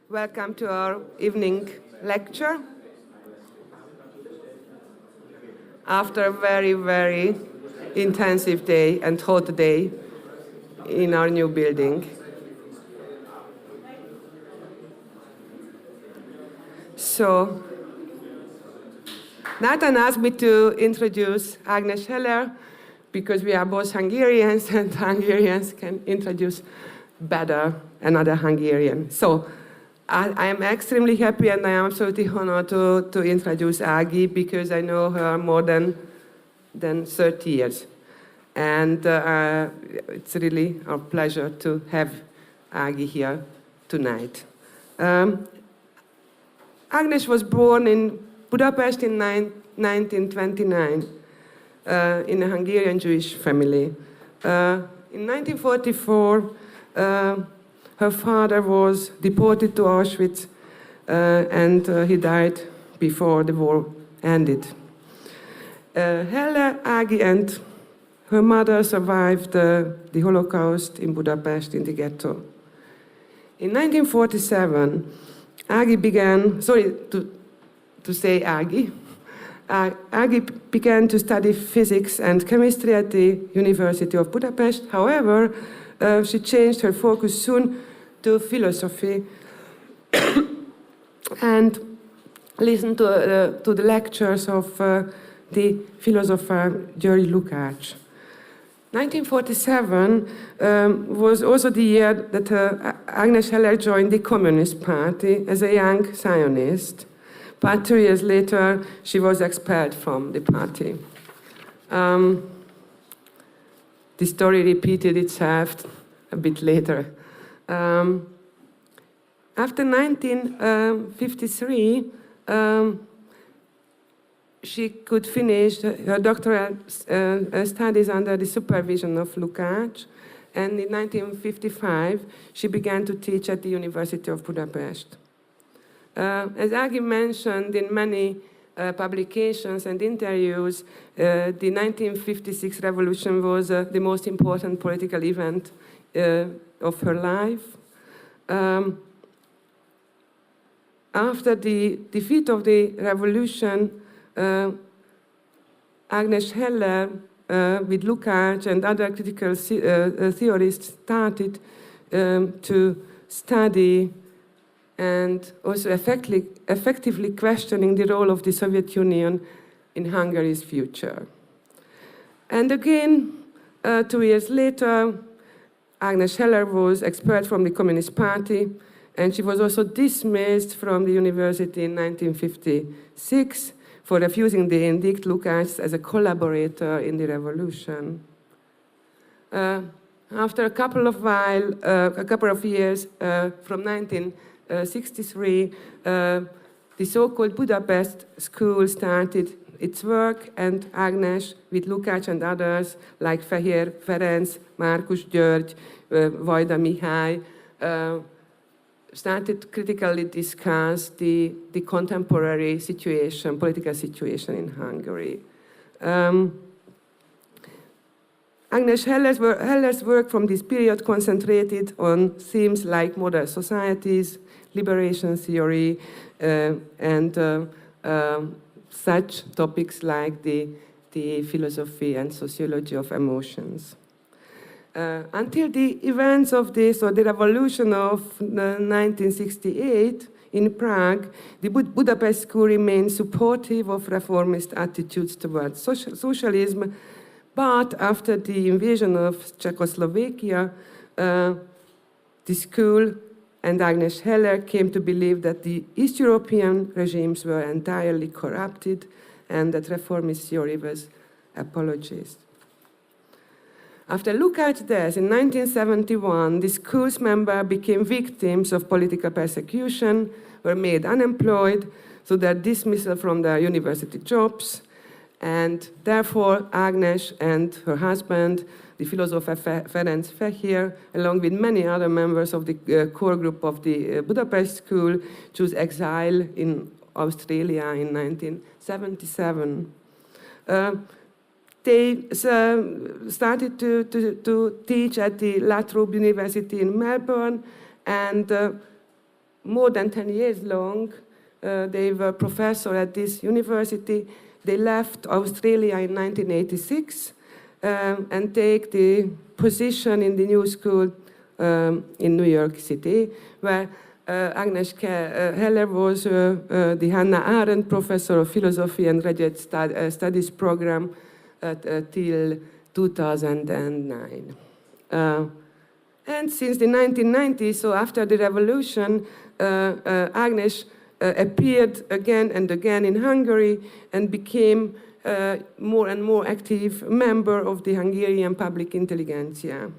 Welcome to our evening lecture. After a very, very intensive day and hot day in our new building. So, Nathan asked me to introduce Agnes Heller, because we are both Hungarians, and Hungarians can introduce better another Hungarian. So, I am extremely happy and I am absolutely honored to introduce Ági, because I know her more than 30 years. And it's really our pleasure to have Ági here tonight. Agnes was born in Budapest in 1929 in a Hungarian Jewish family. In 1944, her father was deported to Auschwitz, and he died before the war ended. Heller, Ági, and her mother survived the Holocaust in Budapest in the ghetto. In 1947, Ági began, Ági began to study physics and chemistry at the University of Budapest. However, she changed her focus soon to philosophy and listened to the lectures of the philosopher György Lukács. 1947 was also the year that Agnes Heller joined the Communist Party as a young Zionist, but 2 years later she was expelled from the party. The story repeated itself a bit later. After 1953, she could finish her doctoral studies under the supervision of Lukács, and in 1955 she began to teach at the University of Budapest. As Ági mentioned in many publications and interviews, the 1956 revolution was the most important political event of her life. After the defeat of the revolution, Agnes Heller, with Lukács and other critical theorists, started to study and also effectively questioning the role of the Soviet Union in Hungary's future. And again, 2 years later, Agnes Heller was expelled from the Communist Party, and she was also dismissed from the university in 1956 for refusing to indict Lukács as a collaborator in the revolution. After a couple of years, from 1963, the so-called Budapest School started its work, and Ágnes, with Lukács and others, like Fehér Ferenc, Márkus György, Vajda Mihály, started critically discuss the contemporary situation, political situation in Hungary. Agnes Heller's work from this period concentrated on themes like modern societies, liberation theory, and such topics like the philosophy and sociology of emotions. Until the events of the revolution of 1968 in Prague, the Budapest School remained supportive of reformist attitudes towards socialism, but after the invasion of Czechoslovakia, the school and Agnes Heller came to believe that the East European regimes were entirely corrupted and that reformist theory was apologist. After Lukács' death in 1971, the school's members became victims of political persecution, were made unemployed, so their dismissal from their university jobs, and therefore Ágnes and her husband, the philosopher Ferenc Fehér, along with many other members of the core group of the Budapest School, chose exile in Australia in 1977. They started to teach at the La Trobe University in Melbourne, and more than 10 years long. They were professor at this university. They left Australia in 1986 and take the position in the new school in New York City, where Agnes Heller was the Hannah Arendt Professor of Philosophy and Graduate Studies program till 2009. And since the 1990s, so after the revolution, Agnes appeared again and again in Hungary and became more and more active member of the Hungarian public intelligentsia.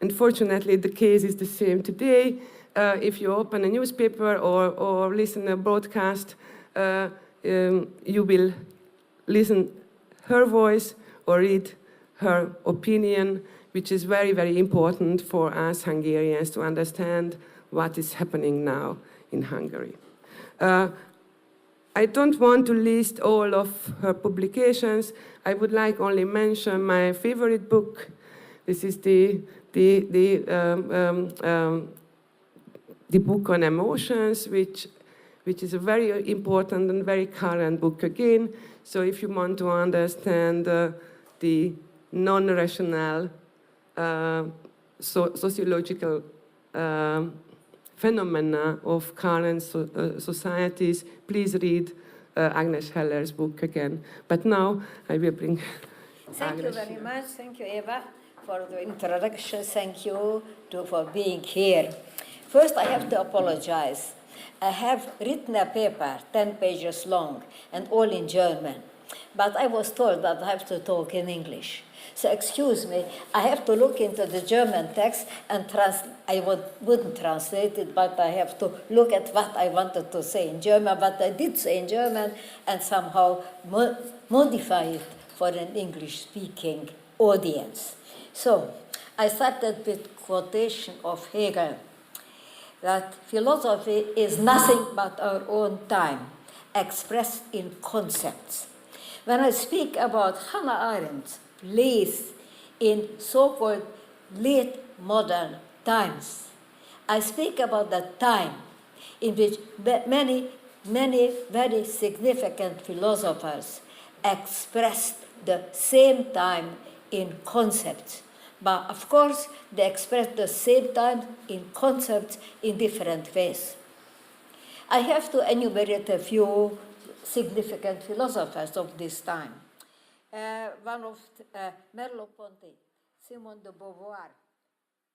Unfortunately, the case is the same today. If you open a newspaper or listen to a broadcast, you will listen her voice or read her opinion, which is very, very important for us Hungarians to understand what is happening now in Hungary. I don't want to list all of her publications. I would like only mention my favorite book. This is the book on emotions, which is a very important and very current book again. So if you want to understand the non-rational sociological phenomena of current societies, please read Agnes Heller's book again. But now I will bring Thank you very much. Thank you, Eva, for the introduction. Thank you for being here. First, I have to apologize. I have written a paper, 10 pages long, and all in German. But I was told that I have to talk in English. So excuse me, I have to look into the German text and I wouldn't translate it, but I have to look at what I wanted to say in German, what I did say in German, and somehow modify it for an English-speaking audience. So I started with quotation of Hegel, that philosophy is nothing but our own time, expressed in concepts. When I speak about Hannah Arendt, place in so-called late modern times, I speak about the time in which many very significant philosophers expressed the same time in concepts. But of course, they expressed the same time in concepts in different ways. I have to enumerate a few significant philosophers of this time. One of Merleau-Ponty, Simone de Beauvoir,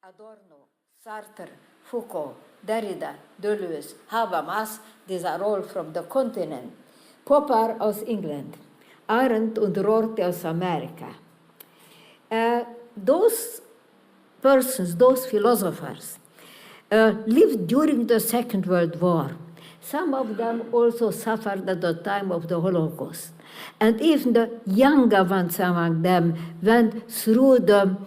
Adorno, Sartre, Foucault, Derrida, Deleuze, Habermas, these are all from the continent. Popper aus England, Arendt und Rorty aus America. Those persons, those philosophers, lived during the Second World War. Some of them also suffered at the time of the Holocaust. And even the younger ones among them went through the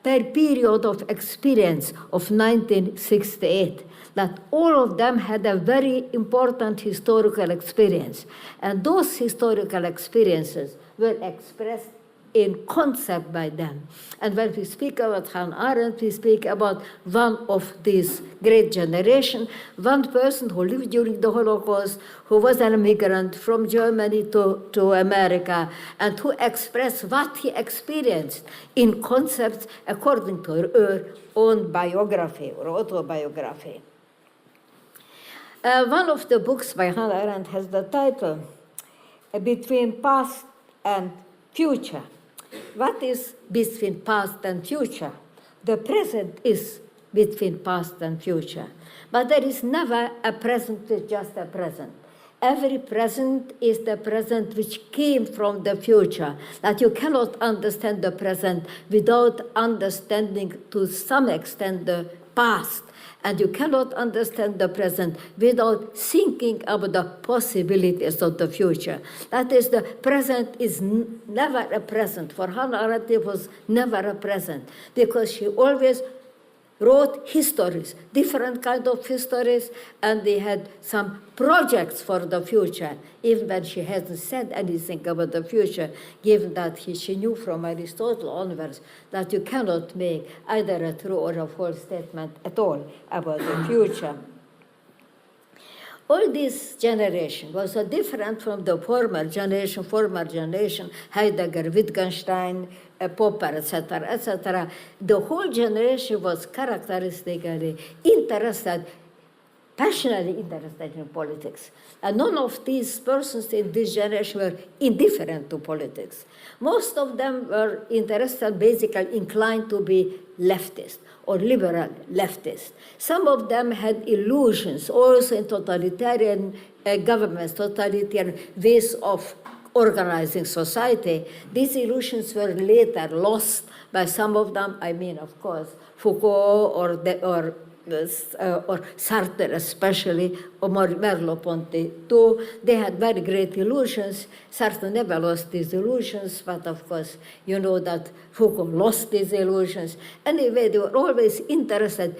period of experience of 1968, that all of them had a very important historical experience. And those historical experiences were expressed in concept by them. And when we speak about Hannah Arendt, we speak about one of this great generation, one person who lived during the Holocaust, who was an immigrant from Germany to America, and who expressed what he experienced in concepts according to her own biography or autobiography. One of the books by Hannah Arendt has the title, Between Past and Future. What is between past and future? The present is between past and future. But there is never a present with just a present. Every present is the present which came from the future. That you cannot understand the present without understanding to some extent the past. And you cannot understand the present without thinking about the possibilities of the future. That is, the present is never a present. For Hannah Arendt, it was never a present, because she always wrote histories, different kind of histories, and they had some projects for the future, even when she hasn't said anything about the future, given that she knew from Aristotle onwards that you cannot make either a true or a false statement at all about the future. All this generation was different from the former generation, Heidegger, Wittgenstein, Popper, etc., etc. The whole generation was characteristically passionately interested in politics. And none of these persons in this generation were indifferent to politics. Most of them were interested, basically inclined to be leftist or liberal leftist. Some of them had illusions also in totalitarian governments, totalitarian ways of organizing society. These illusions were later lost by some of them. I mean, of course, Foucault or Sartre especially, or Merleau-Ponty too. They had very great illusions. Sartre never lost these illusions, but of course, you know that Foucault lost these illusions. Anyway, they were always interested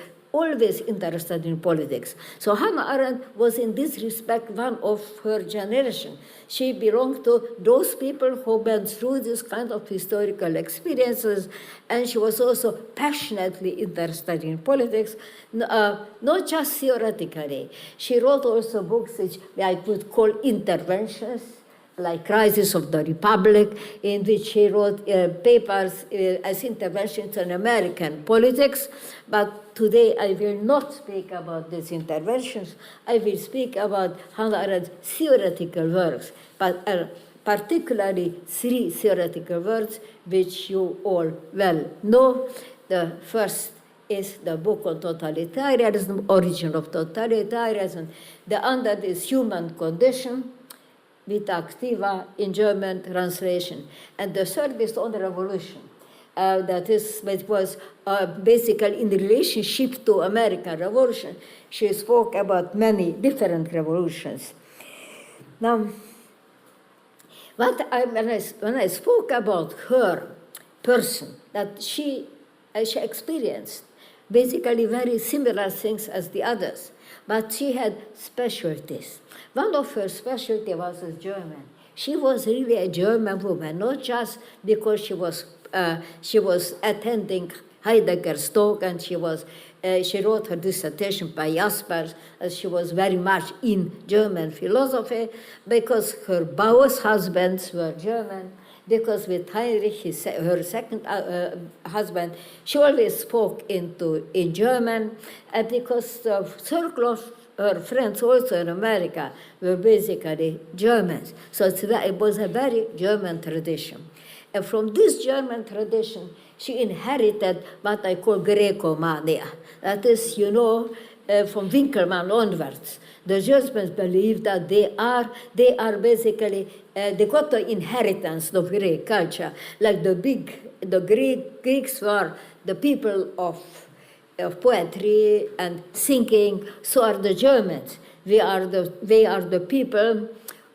in politics. So Hannah Arendt was in this respect one of her generation. She belonged to those people who went through this kind of historical experiences, and she was also passionately interested in politics, not just theoretically. She wrote also books which I would call interventions, like Crisis of the Republic, in which she wrote papers as interventions in American politics. But today I will not speak about these interventions. I will speak about Hannah Arendt's theoretical works, but particularly three theoretical works which you all well know. The first is the book on totalitarianism, Origin of Totalitarianism. The other is Human Condition, with Activa in German translation. And the third is on the revolution. It was basically in relationship to American Revolution. She spoke about many different revolutions. Now, when I spoke about her person, that she experienced basically very similar things as the others, but she had specialties. One of her specialties was as German. She was really a German woman, not just because she was attending Heidegger's talk and she wrote her dissertation by Jaspers, as she was very much in German philosophy, because her both husbands were German, because with Heinrich, her second husband, she always spoke in German, and because the circle of her friends also in America were basically Germans. So it was a very German tradition. And from this German tradition, she inherited what I call Greco-mania. That is, from Winkelmann onwards. The Germans believe that they are basically, they got the inheritance of Greek culture. Like the Greeks were the people of poetry and thinking, so are the Germans. They are the people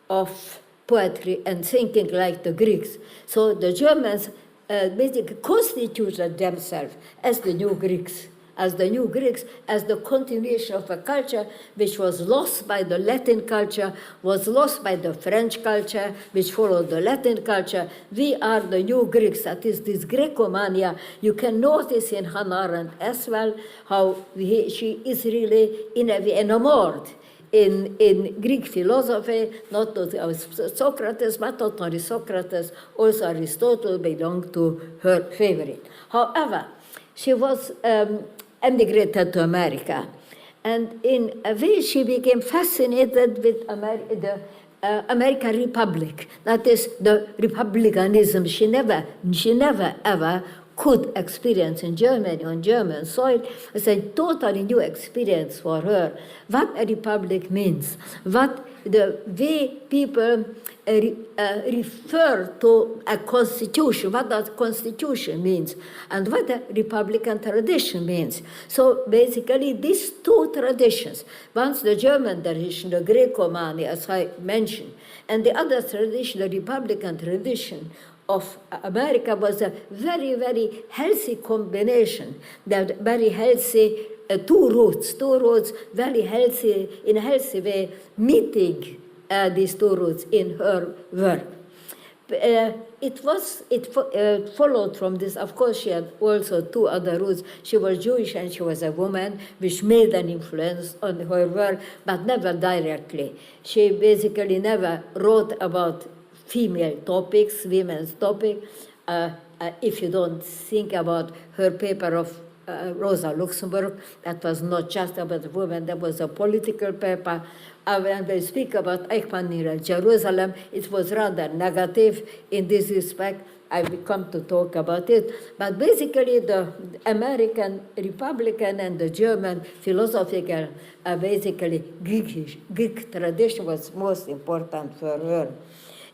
of poetry and thinking like the Greeks. So the Germans basically constituted themselves as the new Greeks, as the continuation of a culture which was lost by the Latin culture, was lost by the French culture, which followed the Latin culture. We are the new Greeks. That is this Greco-mania. You can notice in Hannah Arendt as well how she is really in a way enamored in Greek philosophy, not only Socrates, but not only Socrates, also Aristotle belonged to her favorite. However, she was emigrated to America, and in a way she became fascinated with the American Republic. That is the republicanism she never ever could experience in Germany, on German soil. It's a totally new experience for her. What a republic means, what the way people refer to a constitution, what that constitution means, and what a republican tradition means. So basically these two traditions, once the German tradition, the Greco-mania, as I mentioned, and the other tradition, the republican tradition, of America was a very, very healthy combination, that very healthy two roots, very healthy, in a healthy way, meeting these two roots in her work. It followed from this. Of course, she had also two other roots. She was Jewish and she was a woman, which made an influence on her work, but never directly. She basically never wrote about female topics, women's topics. If you don't think about her paper of Rosa Luxemburg, that was not just about the women, that was a political paper. When we speak about Eichmann Jerusalem, it was rather negative in this respect. I will come to talk about it. But basically, the American Republican and the German philosophical, basically Greek tradition was most important for her.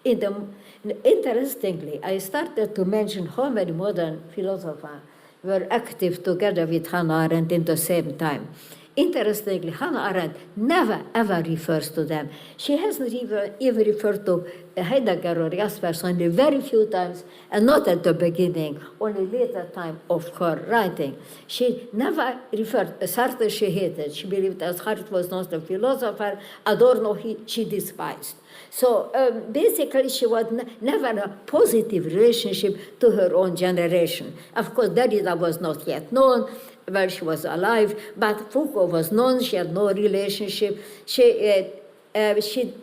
Interestingly, I started to mention how many modern philosophers were active together with Hannah Arendt in the same time. Interestingly, Hannah Arendt never ever refers to them. She hasn't even referred to Heidegger or Jaspers only very few times, and not at the beginning, only later time of her writing. She never referred, Sartre she hated. She believed that Sartre was not a philosopher. Adorno she despised. So basically she was never a positive relationship to her own generation. Of course, Derrida was not yet known while she was alive, but Foucault was known. She had no relationship. She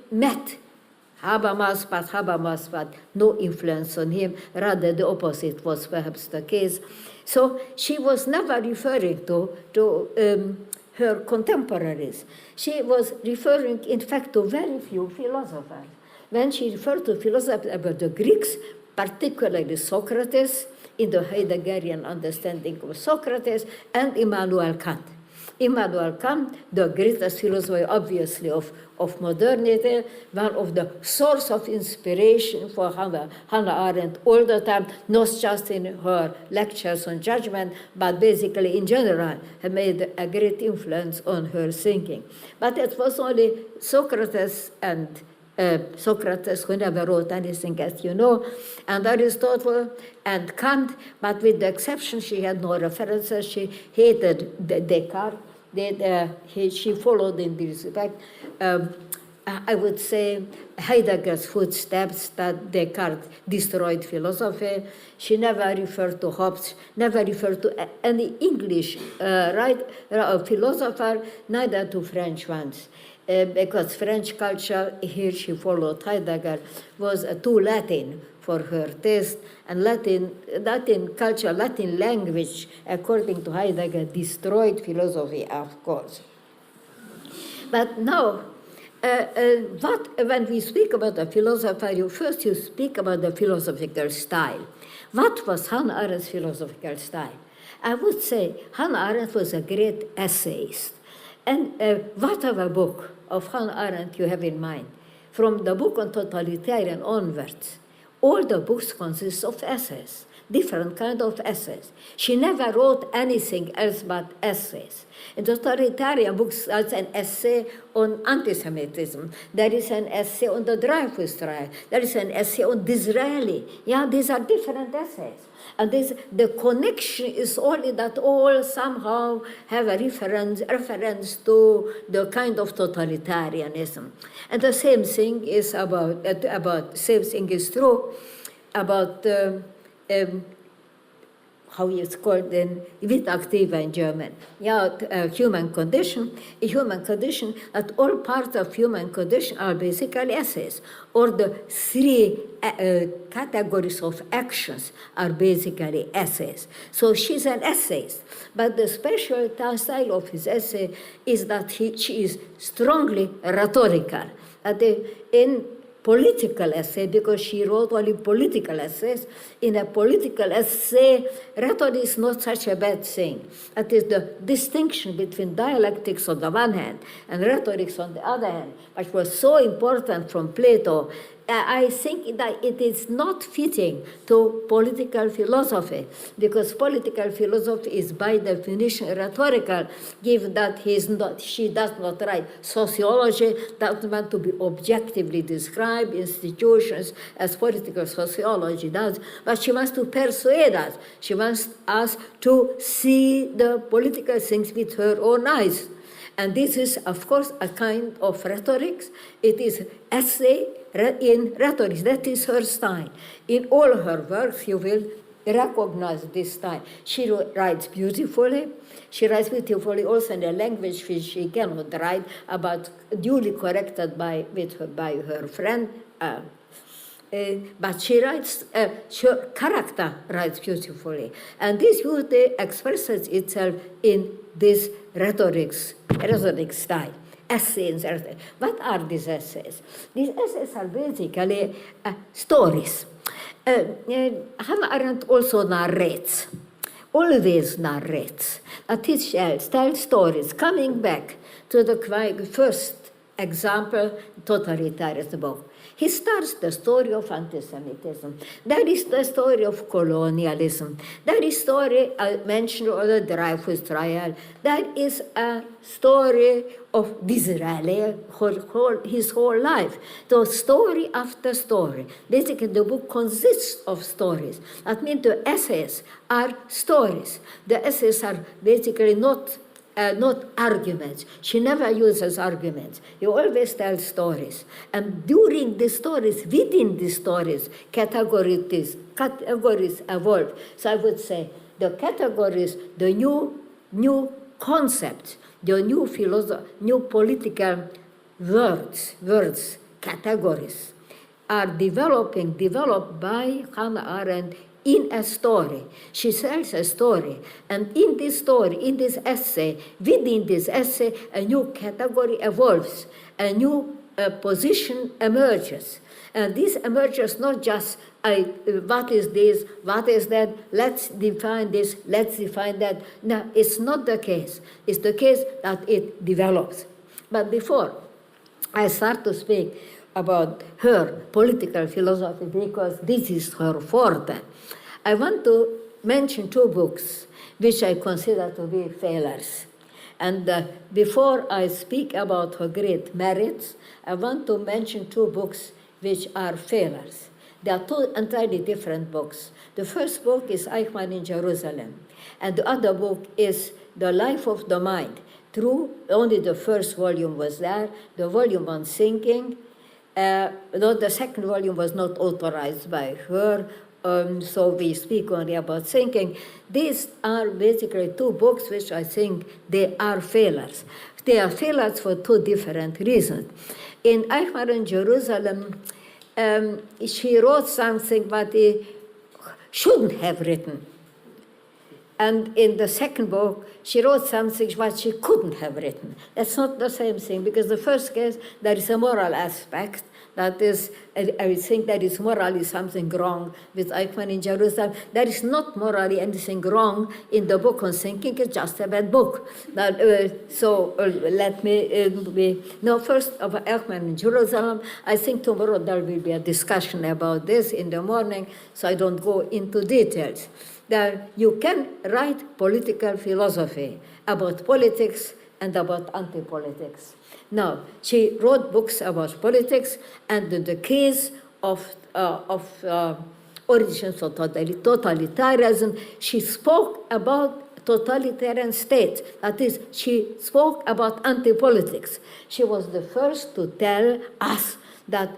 met Habermas, but no influence on him. Rather, the opposite was perhaps the case. So she was never referring to her contemporaries. She was referring, in fact, to very few philosophers. When she referred to philosophers about the Greeks, particularly Socrates, in the Heideggerian understanding of Socrates, and Immanuel Kant. Immanuel Kant, the greatest philosopher, obviously, of modernity, one of the source of inspiration for Hannah Arendt all the time, not just in her lectures on judgment, but basically in general, had made a great influence on her thinking. But it was only Socrates who never wrote anything, as you know, and Aristotle and Kant, but with the exception, she had no references. She hated Descartes. She followed in this respect, I would say, Heidegger's footsteps, that Descartes destroyed philosophy. She never referred to Hobbes, never referred to any English philosopher, neither to French ones. Because French culture, here she followed Heidegger, was too Latin for her taste, and Latin culture, Latin language, according to Heidegger, destroyed philosophy, of course. But now, when we speak about a philosopher, first you speak about the philosophical style. What was Hannah Arendt's philosophical style? I would say Hannah Arendt was a great essayist. And whatever book of Hannah Arendt you have in mind, from the book on totalitarian onwards, all the books consist of essays, different kind of essays. She never wrote anything else but essays. In totalitarian books, there's an essay on anti-Semitism. There is an essay on the Dreyfus trial. There is an essay on Disraeli. Yeah, these are different essays. And the connection is only that all somehow have a reference to the kind of totalitarianism. And the same thing is same thing is true about how it's called in Witaktiva in German. Yeah, human condition, that all parts of human condition are basically essays, or the three categories of actions are basically essays. So she's an essayist, but the special style of his essay is that she is strongly rhetorical. In political essay, because she wrote only political essays. In a political essay, rhetoric is not such a bad thing. That is the distinction between dialectics on the one hand and rhetorics on the other hand, which was so important from Plato I think that it is not fitting to political philosophy, because political philosophy is by definition rhetorical, given that she does not write sociology, doesn't want to be objectively describe institutions as political sociology does, but she wants to persuade us. She wants us to see the political things with her own eyes. And this is, of course, a kind of rhetoric. It is essay in rhetoric. That is her style. In all her works, you will recognize this style. She writes beautifully. She writes beautifully also in a language which she cannot write, about duly corrected by her friend. But she writes, her character writes beautifully. And this beauty expresses itself in this rhetoric style, essays. What are these essays? These essays are basically stories. Hannah Arendt also narrates, always narrates. She tells stories, coming back to the first example, totalitarianism book. He starts the story of anti-Semitism. There is the story of colonialism. There is story, I mentioned the Dreyfus trial. There is a story of Disraeli his whole life. So story after story. Basically, the book consists of stories. That means the essays are stories. The essays are basically not arguments. She never uses arguments. She always tells stories. And during the stories, within the stories, categories evolve. So I would say the categories, the new concepts, the new political words, categories, are developed by Hannah Arendt in a story. She tells a story, and in this story, in this essay, within this essay, a new category evolves, a new position emerges. And this emerges not just, what is this, what is that, let's define this, let's define that. No, it's not the case. It's the case that it develops. But before I start to speak about her political philosophy, because this is her forte, I want to mention two books which I consider to be failures. And before I speak about her great merits, I want to mention two books which are failures. They are two entirely different books. The first book is Eichmann in Jerusalem, and the other book is The Life of the Mind. True, only the first volume was there, the volume on thinking. Though the second volume was not authorized by her, so we speak only about thinking. These are basically two books which I think they are failures. They are failures for two different reasons. In Eichmann in Jerusalem, she wrote something that he shouldn't have written. And in the second book, she wrote something what she couldn't have written. That's not the same thing, because the first case, there is a moral aspect. That is, I think there is morally something wrong with Eichmann in Jerusalem. There is not morally anything wrong in the book on thinking. It's just a bad book. Let me first of Eichmann in Jerusalem. I think tomorrow there will be a discussion about this in the morning, so I don't go into details. That you can write political philosophy about politics and about anti-politics. Now, she wrote books about politics, and in the case of origins of totalitarianism, she spoke about totalitarian states. That is, she spoke about anti-politics. She was the first to tell us that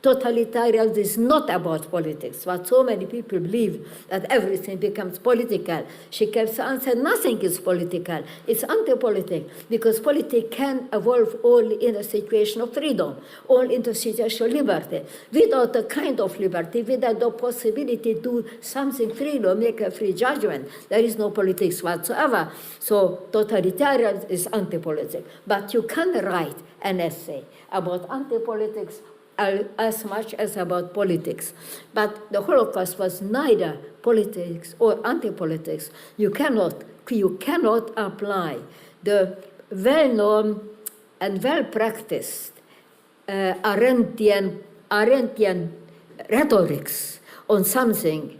totalitarianism is not about politics, but so many people believe that everything becomes political. She kept on saying nothing is political. It's anti-political, because politics can evolve only in a situation of freedom, only in the situation of liberty. Without a kind of liberty, without the possibility to do something free or make a free judgment, there is no politics whatsoever. So totalitarianism is anti-politics. But you can write an essay about anti-politics as much as about politics. But the Holocaust was neither politics or anti-politics. You cannot apply the well-known and well-practiced Arendtian Arendtian rhetorics on something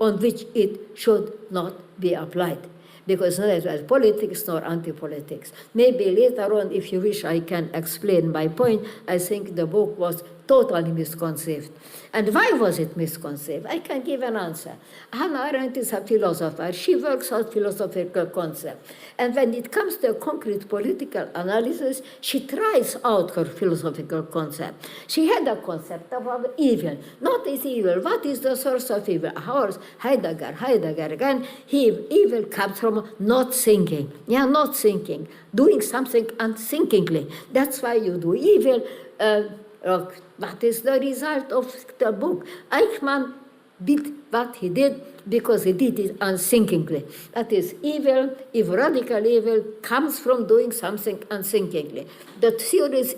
on which it should not be applied. Because neither was politics nor anti-politics. Maybe later on, if you wish, I can explain my point. I think the book was totally misconceived. And why was it misconceived? I can give an answer. Hannah Arendt is a philosopher. She works out philosophical concepts. And when it comes to a concrete political analysis, she tries out her philosophical concept. She had a concept about evil. Not is evil. What is the source of evil? Ours, Heidegger again. Evil comes from not thinking. Yeah, not thinking. Doing something unthinkingly. That's why you do evil. What is the result of the book? Eichmann did what he did because he did it unthinkingly. That is, evil, if radical evil, comes from doing something unthinkingly. The theory is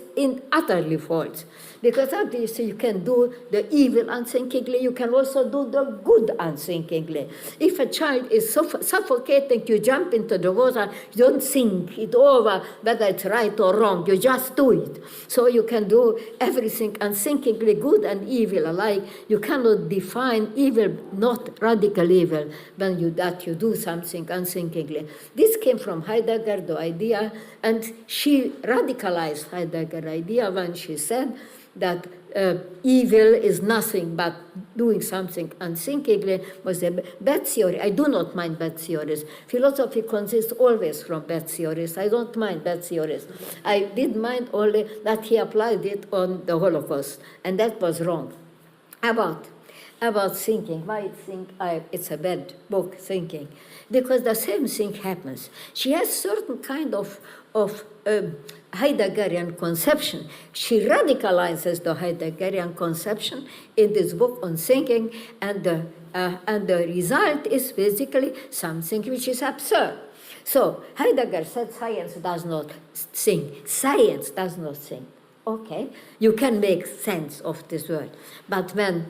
utterly false. Because obviously you can do the evil unthinkingly, you can also do the good unthinkingly. If a child is suffocating, you jump into the water, you don't think it over whether it's right or wrong, you just do it. So you can do everything unthinkingly, good and evil alike. You cannot define evil, not radical evil, when you do something unthinkingly. This came from Heidegger, the idea, and she radicalized Heidegger's idea when she said that evil is nothing but doing something unthinkingly was a bad theory. I do not mind bad theories. Philosophy consists always from bad theories. I don't mind bad theories. I did mind only that he applied it on the Holocaust, and that was wrong. About thinking, why I think it's a bad book, Thinking, because the same thing happens. She has certain kind of Heideggerian conception. She radicalizes the Heideggerian conception in this book on thinking, and the result is basically something which is absurd. So Heidegger said science does not think. Science does not think. Okay, you can make sense of this word. But when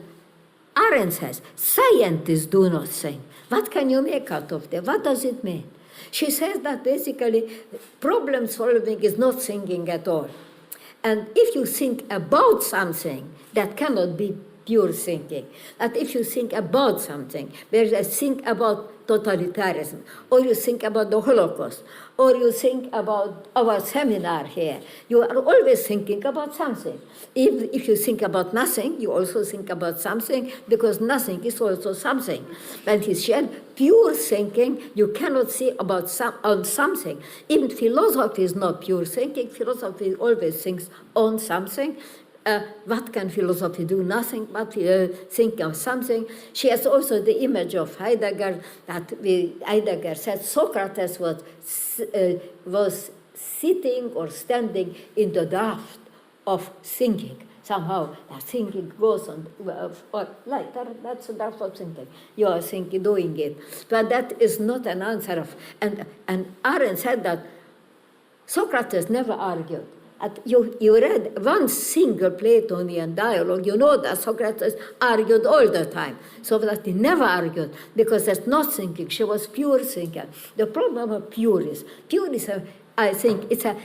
Arendt says scientists do not think, what can you make out of that? What does it mean? She says that basically problem solving is not thinking at all. And if you think about something, that cannot be pure thinking. That if you think about something, whereas I think about totalitarianism, or you think about the Holocaust, or you think about our seminar here, you are always thinking about something. If you think about nothing, you also think about something, because nothing is also something. When he said pure thinking, you cannot see about something. Even philosophy is not pure thinking. Philosophy always thinks on something. What can philosophy do? Nothing but think of something. She has also the image of Heidegger, that Heidegger said Socrates was sitting or standing in the draft of thinking. Somehow that thinking goes on, like that's the draft of thinking. You are thinking, doing it. But that is not an answer of, and Arendt said that Socrates never argued. You read one single Platonian dialogue, you know that Socrates argued all the time. So that he never argued, because that's not thinking. She was pure thinker. The problem of pure is I think, it's a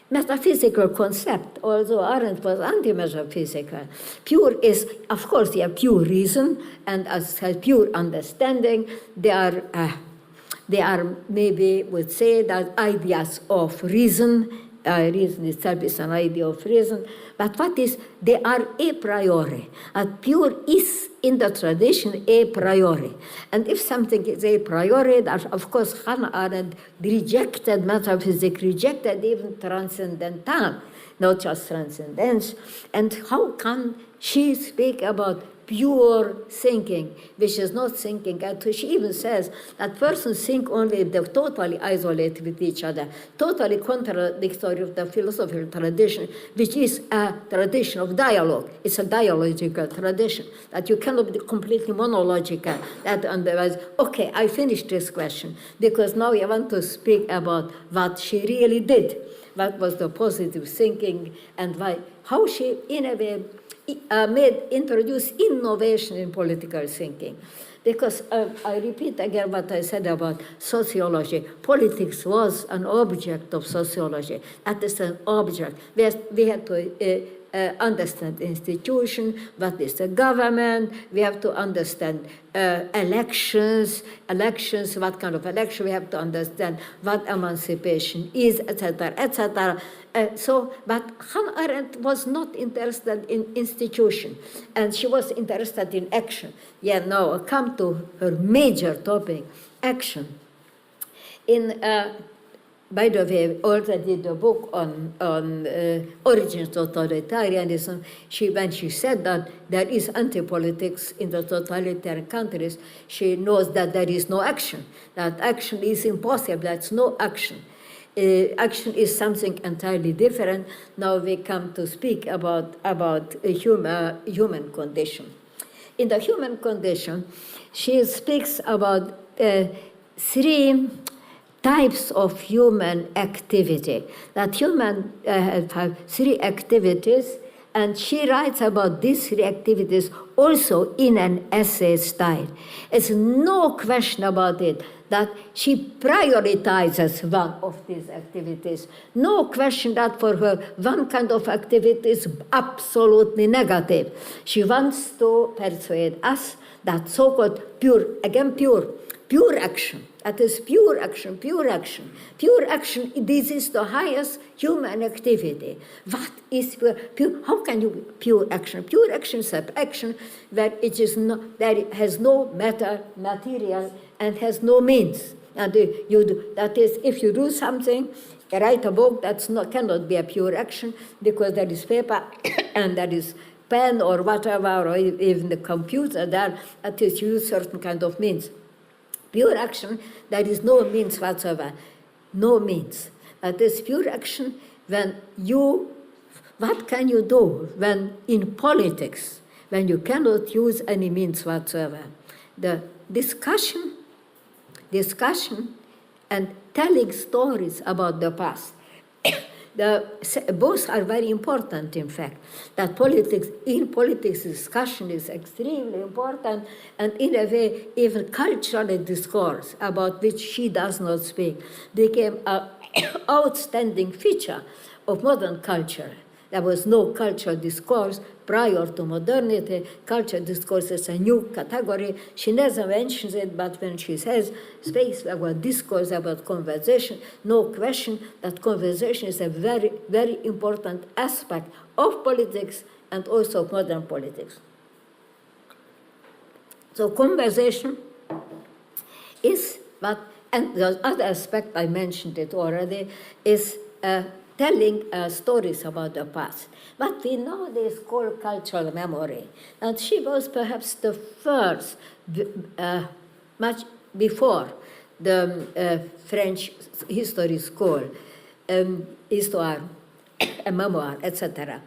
metaphysical concept, although Arendt was anti-metaphysical. Pure is, of course, you have pure reason, and as pure understanding, they are maybe would say that ideas of reason. Reason itself is an idea of reason, but they are a priori. And pure is, in the tradition, a priori. And if something is a priori, that, of course, Hannah Arendt rejected metaphysics, rejected even transcendental, not just transcendence. And how can she speak about pure thinking, which is not thinking? And she even says that persons think only if they're totally isolated with each other, totally contradictory of the philosophical tradition, which is a tradition of dialogue. It's a dialogical tradition, that you cannot be completely monological. That otherwise, okay, I finished this question, because now I want to speak about what she really did, what was the positive thinking, and why, how she, in a way, introduced innovation in political thinking. Because I repeat again what I said about sociology. Politics was an object of sociology. That is an object. We had to understand institution, what is the government, we have to understand elections, what kind of election, we have to understand what emancipation is, etc., etc. But Hannah Arendt was not interested in institution, and she was interested in action. Yeah, now I come to her major topic, action. By the way, already the book on origins of totalitarianism, when she said that there is anti-politics in the totalitarian countries, she knows that there is no action, that action is impossible, that's no action. Action is something entirely different. Now we come to speak about a human condition. In the human condition, she speaks about three types of human activity. That human have three activities, and she writes about these three activities also in an essay style. There's no question about it that she prioritizes one of these activities. No question that for her one kind of activity is absolutely negative. She wants to persuade us that so-called pure action. That is pure action. Pure action, this is the highest human activity. What is pure? How can you pure action? Pure action is an action where it is not, that it has no material and has no means. And that is, if you do something, write a book, cannot be a pure action because there is paper and there is pen or whatever, or even the computer there, that is use certain kind of means. Pure action, there is no means whatsoever, no means. That is pure action what can you do when in politics, when you cannot use any means whatsoever? The discussion and telling stories about the past. Both are very important, in fact. That in politics discussion is extremely important, and in a way, even cultural discourse, about which she does not speak, became an outstanding feature of modern culture. There was no cultural discourse prior to modernity. Cultural discourse is a new category. She never mentions it, but when she says space about discourse, about conversation, no question that conversation is a very, very important aspect of politics and also of modern politics. So conversation is what, and the other aspect, I mentioned it already, is telling stories about the past. What we nowadays call cultural memory. And she was perhaps the first, much before the French history school, histoire, memoir, etc.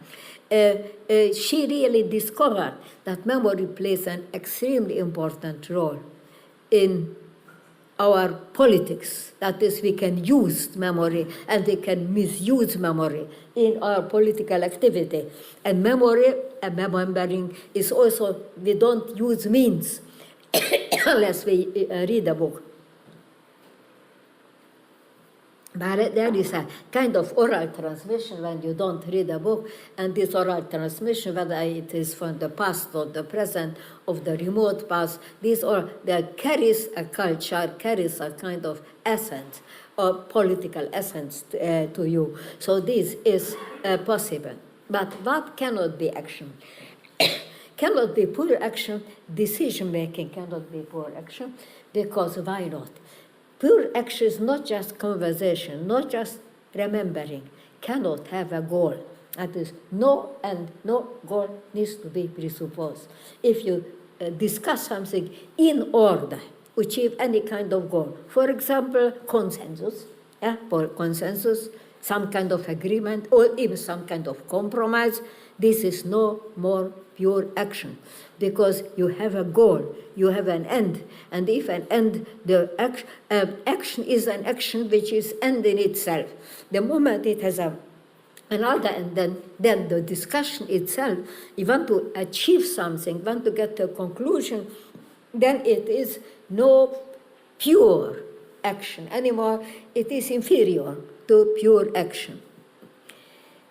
She really discovered that memory plays an extremely important role in our politics. That is, we can use memory and we can misuse memory in our political activity. And memory, remembering, is also, we don't use means unless we read a book. But there is a kind of oral transmission when you don't read a book, and this oral transmission, whether it is from the past or the present, of the remote past, that carries a culture, carries a kind of essence, or political essence to you. So this is possible. But what cannot be action? Cannot be pure action, decision-making cannot be pure action, because why not? Pure action is not just conversation, not just remembering, cannot have a goal. That is, no goal needs to be presupposed. If you discuss something in order, achieve any kind of goal, for example, consensus, some kind of agreement, or even some kind of compromise, this is no more pure action, because you have a goal, you have an end, and if an end, the action is an action which is end in itself. The moment it has another end, then the discussion itself, you want to achieve something, want to get to a conclusion, then it is no pure action anymore, it is inferior to pure action.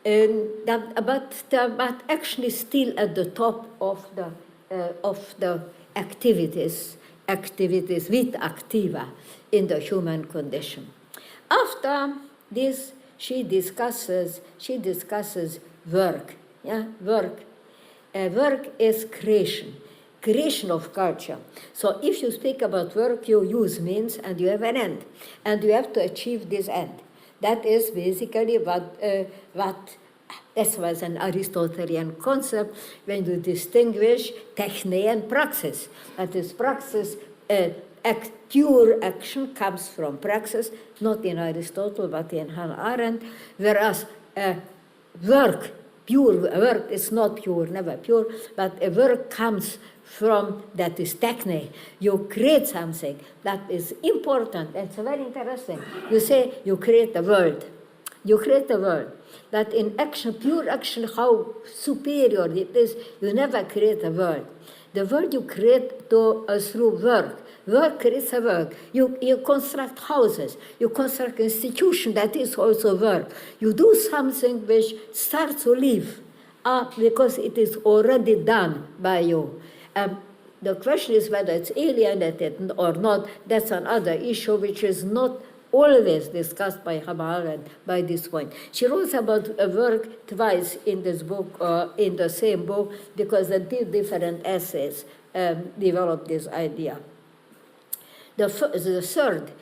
but action is still at the top of the activities with activa in the human condition. After this, she discusses work. Yeah, work. Work is creation of culture. So if you speak about work, you use means and you have an end, and you have to achieve this end. That is basically what this was an Aristotelian concept when you distinguish techne and praxis. That is, praxis, pure action comes from praxis, not in Aristotle but in Hannah Arendt, whereas pure work is not pure, never pure, but a work comes from, that is techne. You create something that is important, and it's very interesting. You say you create a world. You create a world. That in action, pure action, how superior it is, you never create a world. The world you create through work. Work creates a work. You construct houses. You construct institutions. That is also work. You do something which starts to live because it is already done by you. The question is whether it's alienated or not. That's another issue which is not always discussed by Hannah Arendt by this point. She wrote about work twice in this book, in the same book, because the different essays developed this idea. The third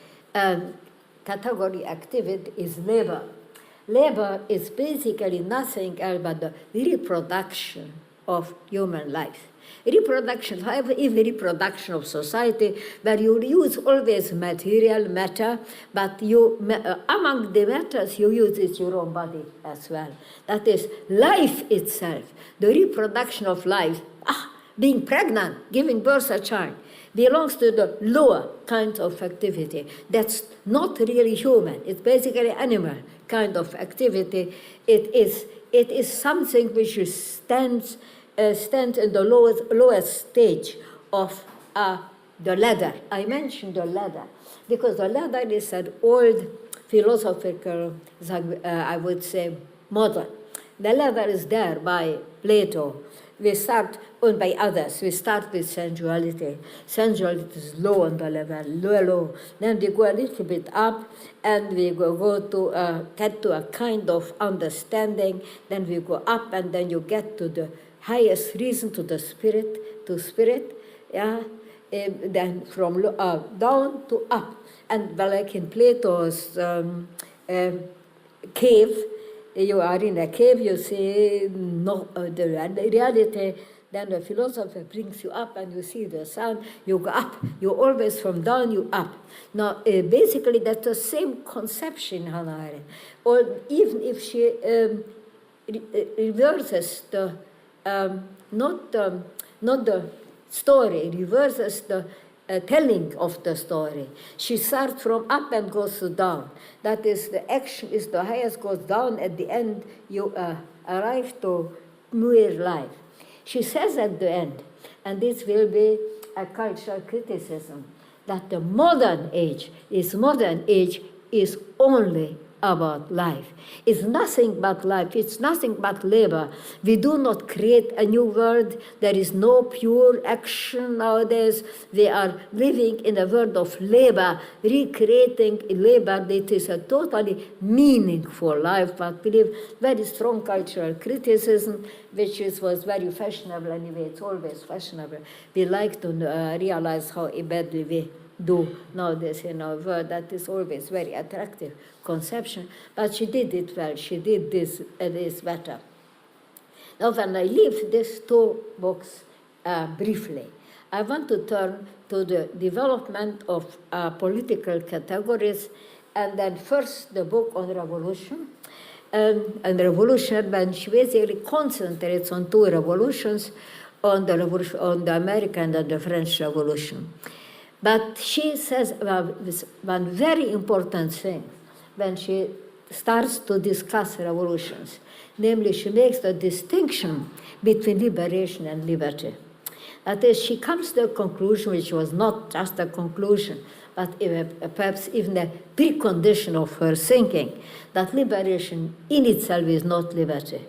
category activity is labor. Labor is basically nothing else but the reproduction of human life. Reproduction, however, is the reproduction of society, where you use always material matter, but among the matters you use your own body as well. That is, life itself, the reproduction of life, being pregnant, giving birth to a child, belongs to the lower kind of activity. That's not really human. It's basically animal kind of activity. It is something which stands in the lowest stage of the ladder. I mentioned the ladder because the ladder is an old philosophical, I would say, model. The ladder is there by Plato. We start, and by others, we start with sensuality. Sensuality is low on the level, low. Then we go a little bit up, and we go to get to a kind of understanding. Then we go up, and then you get to the highest reason, to the spirit, yeah. Then from down to up, and like in Plato's cave. You are in a cave, you see the reality, then the philosopher brings you up and you see the sun, you go up, you always from down, you up. Now, basically that's the same conception, Hannah Arendt, or even if she reverses the, not the story, reverses the telling of the story. She starts from up and goes to down. That is, the action is the highest, goes down. At the end, you arrive to mere life. She says at the end, and this will be a cultural criticism, that the modern age is only about life. It's nothing but life. It's nothing but labor. We do not create a new world. There is no pure action nowadays. We are living in a world of labor, recreating labor that is a totally meaningful life. But we live very strong cultural criticism, which was very fashionable anyway. It's always fashionable. We like to realize how badly we do nowadays in our world. That is always very attractive conception, but she did it well. She did this better. Now, when I leave these two books briefly, I want to turn to the development of political categories, and then first the book on revolution. And revolution, when she basically concentrates on two revolutions, on the American and the French Revolution. But she says one very important thing when she starts to discuss revolutions. Namely, she makes the distinction between liberation and liberty. That is, she comes to a conclusion which was not just a conclusion, but perhaps even a precondition of her thinking, that liberation in itself is not liberty.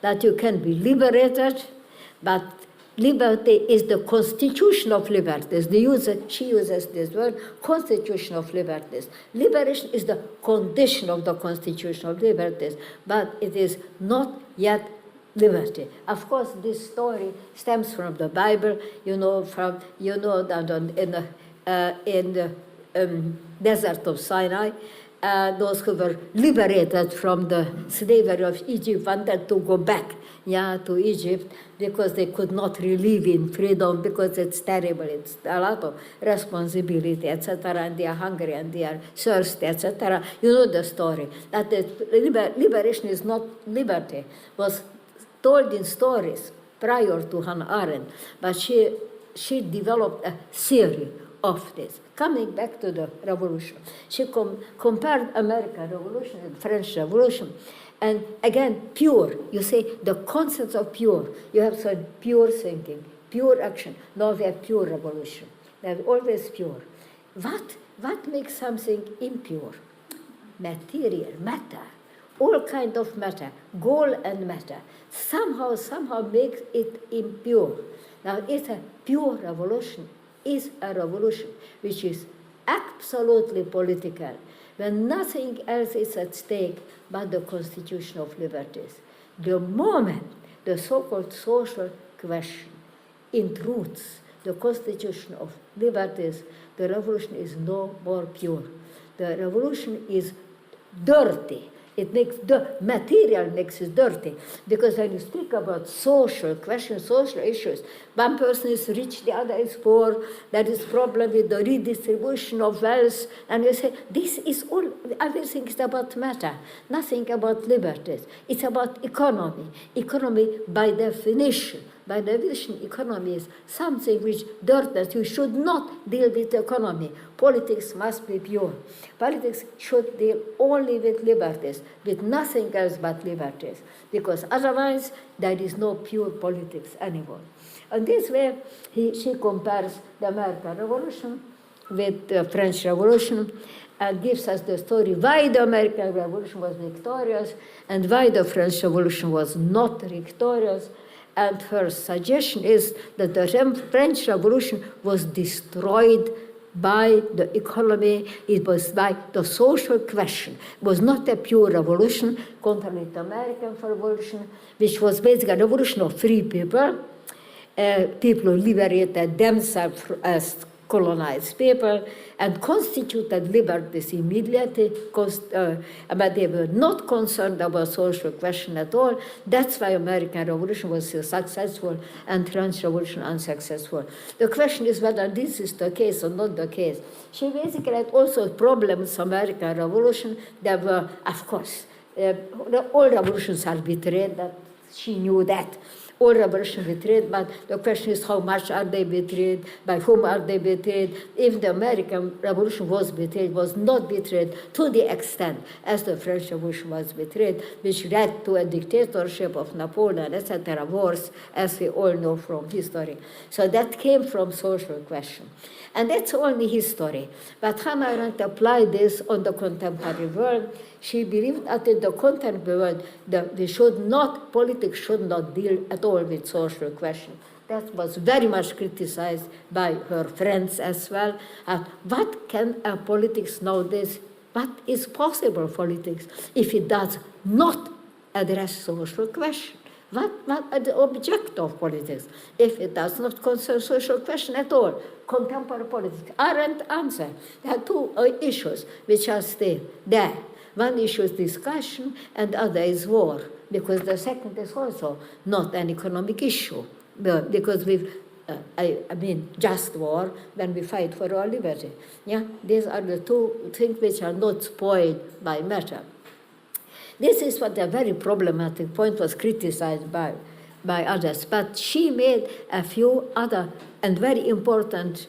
That you can be liberated, but liberty is the constitution of liberties. She uses this word, constitution of liberties. Liberation is the condition of the constitution of liberties, but it is not yet liberty. Of course, this story stems from the Bible. That in the desert of Sinai, those who were liberated from the slavery of Egypt wanted to go back, to Egypt, because they could not really live in freedom, because it's terrible. It's a lot of responsibility, etc., and they are hungry and they are thirsty, etc. You know the story. That liberation is not liberty. Was told in stories prior to Hannah Arendt, but she developed a theory of this. Coming back to the revolution, she compared American Revolution and French Revolution, and again, pure. You say the concept of pure. You have said pure thinking, pure action. Now we have pure revolution. They are always pure. What makes something impure? Material, matter. All kind of matter, goal and matter, somehow makes it impure. Now, it's a pure revolution, is a revolution which is absolutely political, when nothing else is at stake but the constitution of liberties. The moment the so-called social question intrudes the constitution of liberties, the revolution is no more pure. The revolution is dirty. It makes material makes it dirty, because when you speak about social questions, social issues, one person is rich, the other is poor. There is problem with the redistribution of wealth, and you say this is all. Everything is about matter, nothing about liberties. It's about economy. Economy, by definition, economy is something which dirtiness. You should not deal with economy. Politics must be pure. Politics should deal only with liberties, with nothing else but liberties, because otherwise there is no pure politics anymore. And this way, she compares the American Revolution with the French Revolution and gives us the story why the American Revolution was victorious and why the French Revolution was not victorious. And her suggestion is that the French Revolution was destroyed by the economy. It was by the social question. It was not a pure revolution, contrary to the American Revolution, which was basically a revolution of free people, people who liberated themselves as colonized people and constituted liberties immediately, but they were not concerned about social question at all. That's why American Revolution was so successful and French Revolution unsuccessful. The question is whether this is the case or not the case. She basically had also problems with American Revolution. There were, of course, all revolutions are betrayed, that she knew that. All revolutions betrayed, but the question is how much are they betrayed, by whom are they betrayed. If the American Revolution was betrayed, was not betrayed to the extent as the French Revolution was betrayed, which led to a dictatorship of Napoleon, etc., wars, as we all know from history. So that came from social question. And that's only history. But Hannah Arendt applied this on the contemporary world. She believed that in the contemporary world, politics should not deal at all with social questions. That was very much criticized by her friends as well. What can politics nowadays, what is possible politics if it does not address social questions? What are the object of politics if it does not concern social question at all? Contemporary politics. Arendt answer. There are two issues which are still there. One issue is discussion, and other is war, because the second is also not an economic issue, because just war when we fight for our liberty. Yeah, these are the two things which are not spoiled by matter. This is what a very problematic point was criticized by others, but she made a few other and very important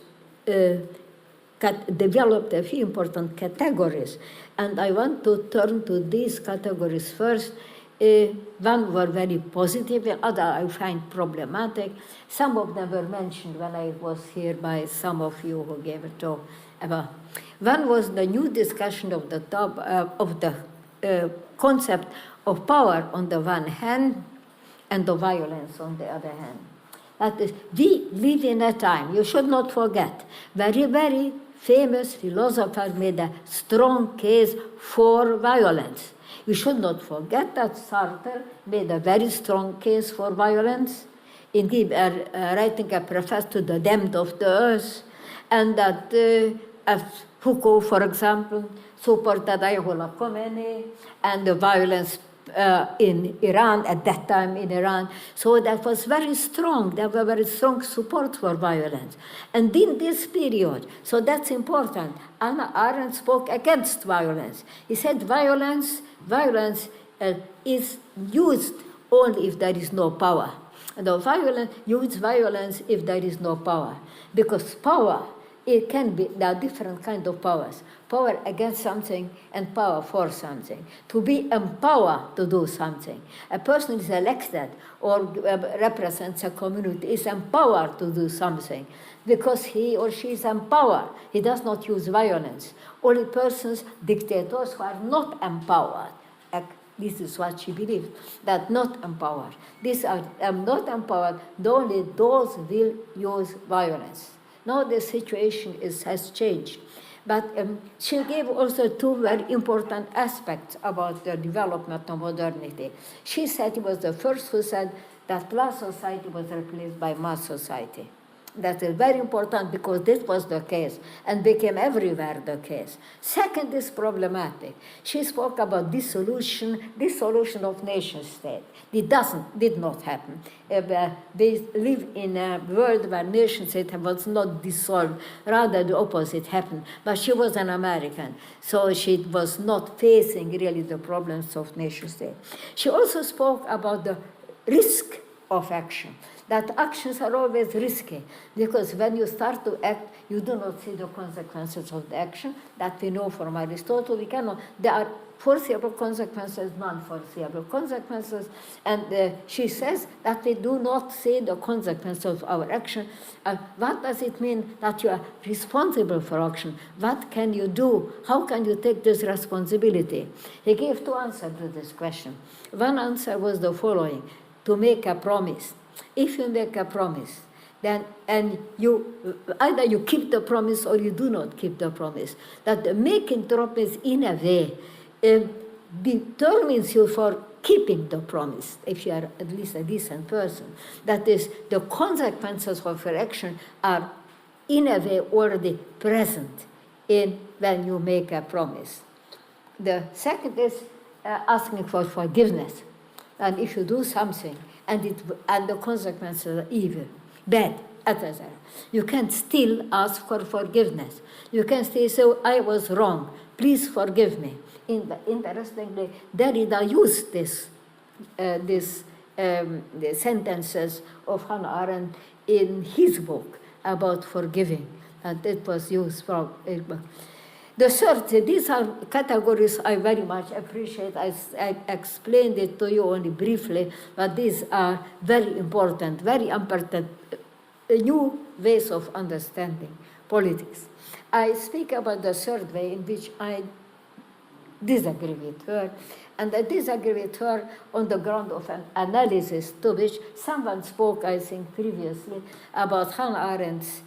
developed a few important categories, and I want to turn to these categories first. One were very positive, the other I find problematic. Some of them were mentioned when I was here by some of you who gave a talk about. One was the new discussion of the concept of power on the one hand and the violence on the other hand. That is, we live in a time, you should not forget, very, very famous philosopher made a strong case for violence. You should not forget that Sartre made a very strong case for violence in writing a preface to The Damned of the Earth, and that Foucault, for example, supported Ayatollah Khomeini and the violence in Iran, at that time in Iran. So that was very strong. There were very strong support for violence. And in this period, so that's important, Hannah Arendt spoke against violence. He said violence is used only if there is no power. And use violence if there is no power. Because power, it can be, there are different kinds of powers. Power against something and power for something. To be empowered to do something. A person is elected or represents a community, is empowered to do something because he or she is empowered. He does not use violence. Only persons, dictators who are not empowered. This is what she believed, that not empowered. These are not empowered, only those will use violence. Now the situation has changed. But she gave also two very important aspects about the development of modernity. She said, he was the first who said that class society was replaced by mass society. That is very important because this was the case and became everywhere the case. Second is problematic. She spoke about dissolution of nation state. It did not happen. They live in a world where nation state was not dissolved, rather the opposite happened. But she was an American, so she was not facing really the problems of nation state. She also spoke about the risk of action. That actions are always risky, because when you start to act, you do not see the consequences of the action. That we know from Aristotle. We cannot. There are foreseeable consequences, non-foreseeable consequences, and she says that we do not see the consequences of our action. What does it mean that you are responsible for action? What can you do? How can you take this responsibility? He gave two answers to this question. One answer was the following: to make a promise. If you make a promise, then either you keep the promise or you do not keep the promise. That making the promise in a way determines you for keeping the promise, if you are at least a decent person. That is, the consequences of your action are in a way already present when you make a promise. The second is asking for forgiveness. And if you do something, and the consequences are evil, bad, etc., you can still ask for forgiveness. You can still say, I was wrong, please forgive me. Interestingly, Derrida used the sentences of Hannah Arendt in his book about forgiving, and it was used from his book. The third, these are categories I very much appreciate. I explained it to you only briefly, but these are very important new ways of understanding politics. I speak about the third way in which I disagree with her, and I disagree with her on the ground of an analysis to which someone spoke, I think, previously about Hannah Arendt's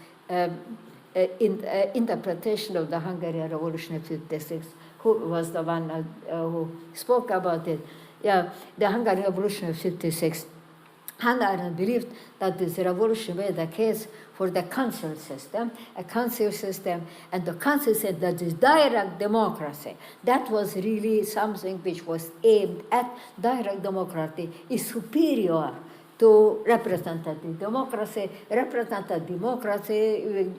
interpretation of the Hungarian Revolution of 1956. Who was the one who spoke about it? Yeah, the Hungarian Revolution of 1956. Hannah Arendt believed that this revolution made a case for the council system, and the council said that this direct democracy, that was really something which was aimed at. Direct democracy is superior to representative democracy. Representative democracy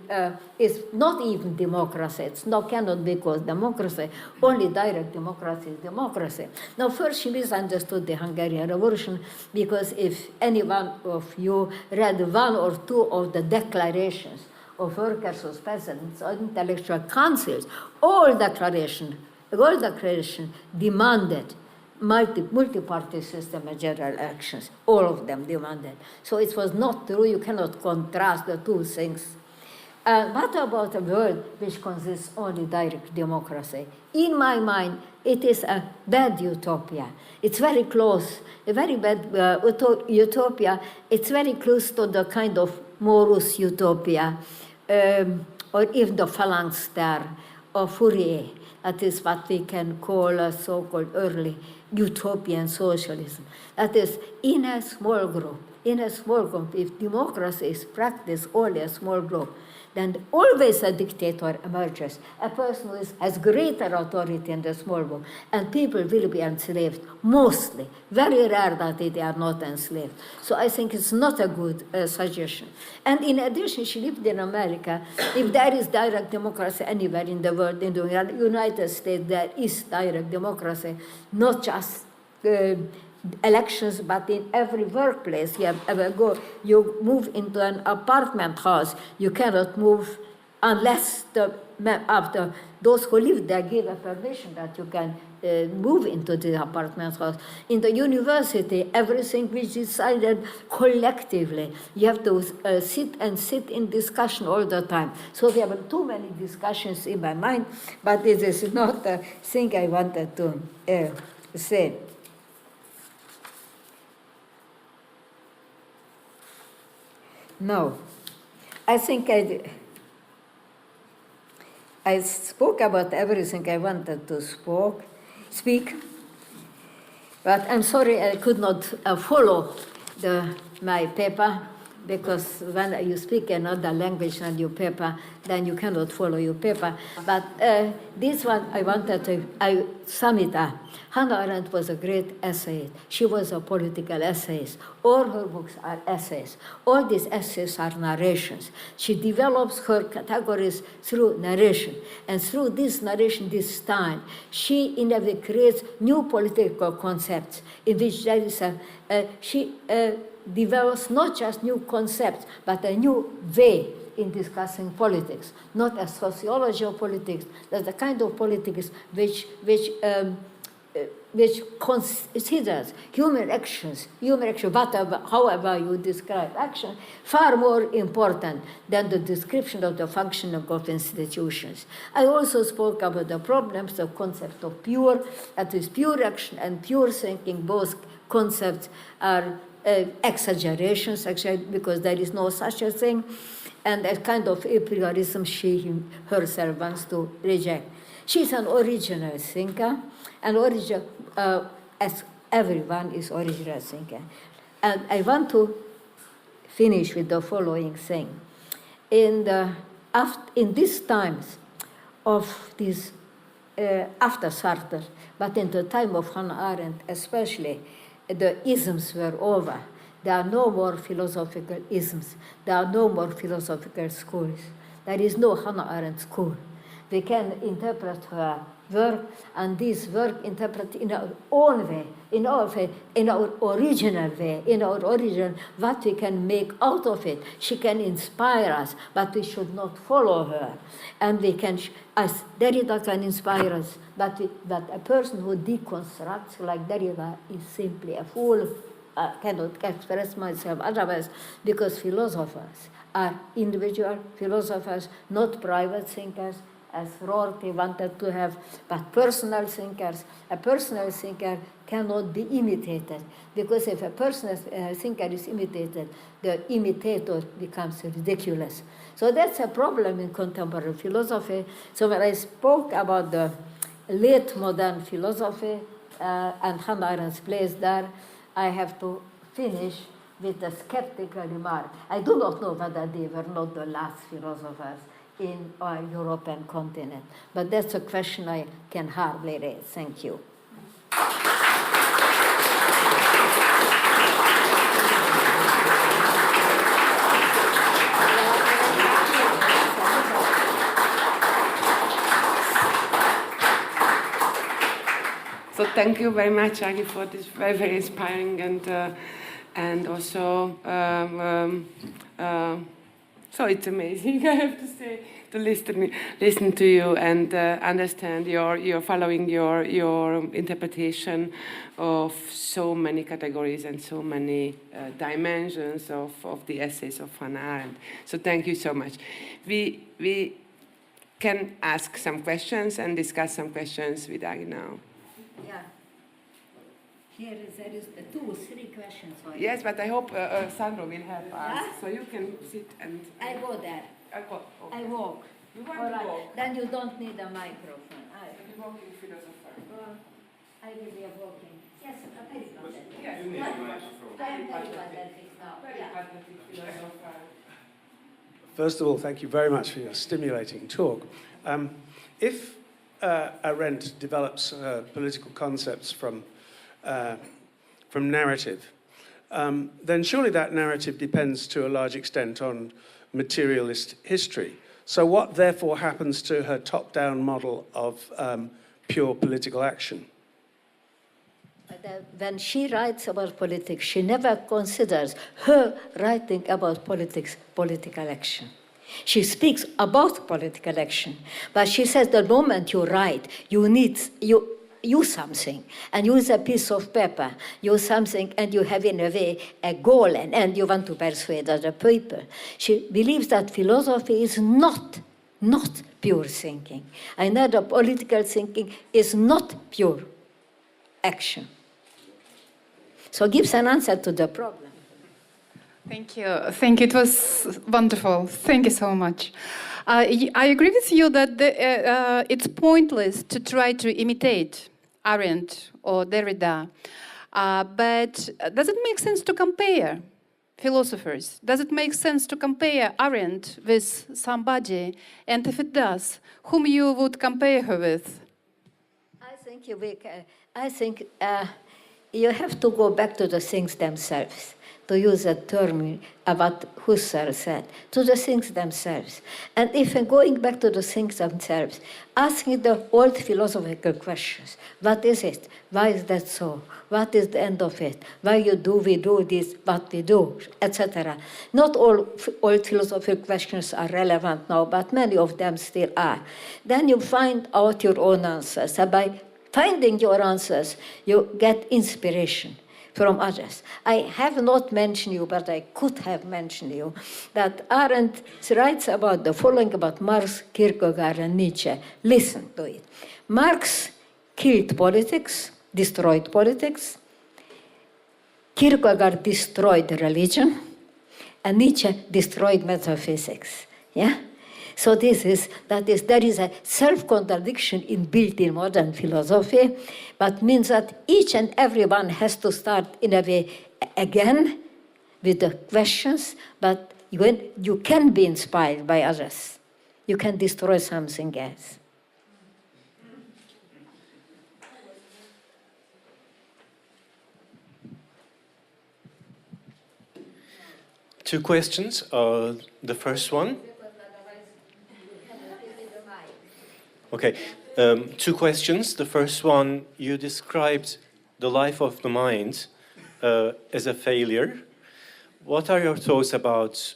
is not even democracy. It's cannot be called democracy. Only direct democracy is democracy. Now, first she misunderstood the Hungarian Revolution, because if any one of you read one or two of the declarations of workers, of peasants, or intellectual councils, all declaration demanded multi-party system and general elections. All of them demanded. So it was not true. You cannot contrast the two things. What about a world which consists only direct democracy? In my mind, it is a bad utopia. It's very close, a very bad utopia. It's very close to the kind of Morus utopia, or even the Phalanxter or Fourier. That is what we can call a so-called early utopian socialism. That is, in a small group, if democracy is practiced only a small group, then always a dictator emerges, a person who has greater authority in the small group, and people will be enslaved, mostly. Very rare that they are not enslaved. So I think it's not a good suggestion. And in addition, she lived in America. If there is direct democracy anywhere in the world, in the United States, there is direct democracy, not just elections, but in every workplace you move into an apartment house, you cannot move unless those who live there give a permission that you can move into the apartment house. In the university, everything is decided collectively. You have to sit in discussion all the time. So we have too many discussions in my mind, but it is not a thing I wanted to say. No, I think I spoke about everything I wanted to speak, but I'm sorry I could not follow my paper, because when you speak another language than your paper, then you cannot follow your paper. But this one I wanted to sum it up. Hannah Arendt was a great essayist. She was a political essayist. All her books are essays. All these essays are narrations. She develops her categories through narration. And through this narration, this style, she in a way creates new political concepts in which there is she develops not just new concepts, but a new way in discussing politics, not a sociology of politics. That's the kind of politics which considers human actions, whatever, however you describe action, far more important than the description of the functioning of institutions. I also spoke about the problems, the concept of pure, that is pure action and pure thinking. Both concepts are exaggerations, actually, because there is no such a thing, and a kind of a priorism she herself wants to reject. She's an original thinker, as everyone is original thinker. And I want to finish with the following thing. In these times of this, after Sartre, but in the time of Hannah Arendt especially, the isms were over. There are no more philosophical isms. There are no more philosophical schools. There is no Hannah Arendt school. We can interpret her work, and this work interpret in our own way, in our original way, in our origin, what we can make out of it. She can inspire us, but we should not follow her. And we can, as Derrida can inspire us, but a person who deconstructs like Derrida is simply a fool. Cannot express myself otherwise, because philosophers are individual philosophers, not private thinkers, as Rorty wanted to have, but personal thinkers. A personal thinker cannot be imitated, because if a personal thinker is imitated, the imitator becomes ridiculous. So that's a problem in contemporary philosophy. So when I spoke about the late modern philosophy and Hannah Arendt's place there, I have to finish with a skeptical remark. I do not know whether they were not the last philosophers in our European continent, but that's a question I can hardly raise. Thank you. So thank you very much, Agi, for this very, very inspiring and also So it's amazing, I have to say, to listen to you and understand you're following your interpretation of so many categories and so many dimensions of the essays of Hannah Arendt. So thank you so much. We can ask some questions and discuss some questions with Agnes now. Yeah. There is 2-3 questions for you. Yes, but I hope Sandro will help us. Yeah? So you can sit and... I go there. Okay. I walk. You want All to right. walk? Then you don't need a microphone. You're walking philosopher. I will be walking. Yes, very good. Yes, I am very pathetic now. very Yeah. pathetic philosopher. First of all, thank you very much for your stimulating talk. If Arendt develops political concepts from narrative, then surely that narrative depends to a large extent on materialist history. So what therefore happens to her top-down model of pure political action? When she writes about politics, she never considers her writing about politics political action. She speaks about political action, but she says the moment you write, you use something, and use a piece of paper, use something, and you have in a way a goal, and you want to persuade other people. She believes that philosophy is not pure thinking, and that the political thinking is not pure action. So gives an answer to the problem. Thank you. It was wonderful. Thank you so much. I agree with you that it's pointless to try to imitate Arendt or Derrida. But does it make sense to compare philosophers? Does it make sense to compare Arendt with somebody? And if it does, whom you would compare her with? I think you have to go back to the things themselves, to use a term about Husserl said, to the things themselves. And if going back to the things themselves, asking the old philosophical questions, what is it? Why is that so? What is the end of it? Why we do this, what we do, etc. Not all old philosophical questions are relevant now, but many of them still are. Then you find out your own answers. And by finding your answers, you get inspiration from others. I have not mentioned you, but I could have mentioned you, that Arendt writes about the following about Marx, Kierkegaard, and Nietzsche. Listen to it. Marx killed politics, destroyed politics. Kierkegaard destroyed religion, and Nietzsche destroyed metaphysics. Yeah? So there is a self-contradiction built in modern philosophy, but means that each and everyone has to start in a way again with the questions, but you can be inspired by others. You can destroy something else. Two questions. The first one. Okay, 2 questions. The first one, you described the life of the mind as a failure. What are your thoughts about